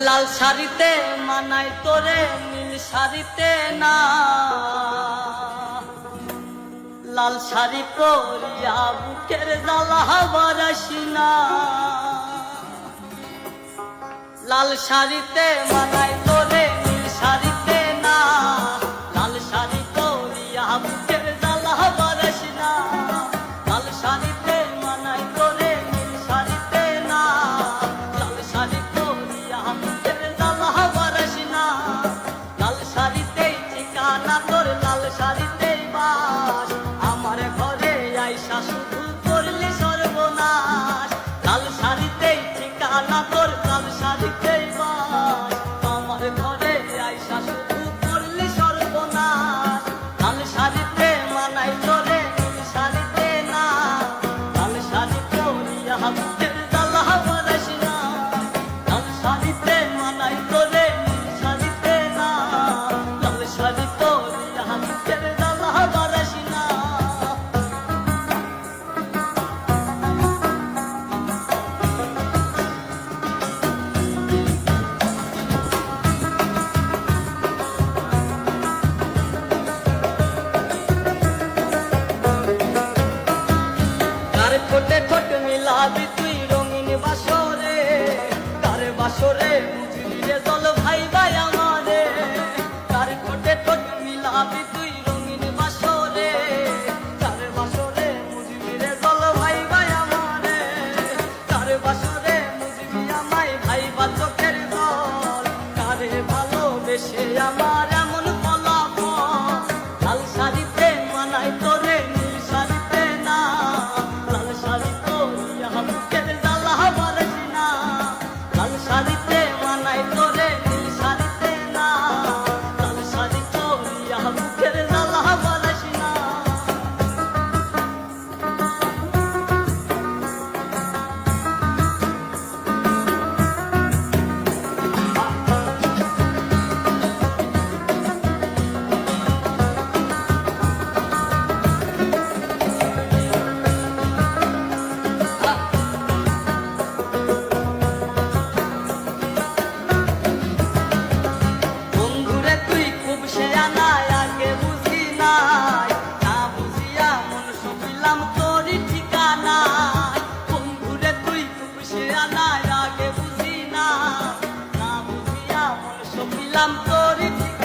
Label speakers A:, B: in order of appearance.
A: লাল শাড়িতে মানাই তোরে নীল শাড়িতে না, লাল শাড়ি পরিয়া বুকের জ্বালা বারাসি না। লাল শাড়িতে মানাই তোরে নীল শাড়িতে না, লাল শাড়ি পরিয়া বুকের জ্বালা বারাসি না। লাল শাড়িতে মানাই তোরে নীল শাড়িতে না, লাল শাড়ি পরিয়া বুকের জ্বালা বারাসি না। লাল শাড়িতেই ঠিকানা তোর, লাল শাড়িতেই বাস, আমার ঘরে আইসা শুধু করলি সর্বনাশ। লাল শাড়িতেই ঠিকানা তোর, লাল শাড়িতেই বাস, আমার ঘরে আইসা শুধু করলি সর্বনাশ। লাল শাড়িতে মানাই তোরে নীল শাড়িতে না, লাল শাড়ি পরিয়া বুকের জ্বালা বারাসি না। লাল শাড়িতে মানাই তোরে নীল শাড়িতে না, লাল শাড়ি পরিয়া বুকের জ্বালা বারাসি না। কার ঠোঁটে ঠোঁট মিলাবি তুই রঙিন বাসরে, কার বাসরে বুঝলি রে জল ভাই ভাই আমারে। কার ঠোঁটে ঠোঁট মিলাবি তুই রঙিন বাসরে, কার বাসরে বুঝলি রে জল ভাই ভাই আমারে। কার বাসরে বুঝবি আমায় ভাই বা চোখের জল, কারে ভালোবেসে আমার এমন ফলাফল। লাল শাড়িতে মানাই তোরে নীল শাড়িতে না, লাল শাড়ি পরিয়া বুকের জ্বালা বারাসি না। লাল শাড়িতে মানাই তোরে নীল শাড়িতে না, লাল শাড়ি পরিয়া বুকের জ্বালা বারাসি না। বন্ধুরে তুই খুব শেয়ানা, আগে বুঝি নাই, না বুঝিয়া মন সপিলাম তোরই ঠিকানায়। বন্ধুরে তুই খুব শেয়ানা, আগে বুঝি নাই, না বুঝিয়া মন সপিলাম তোরই ঠিকানায়।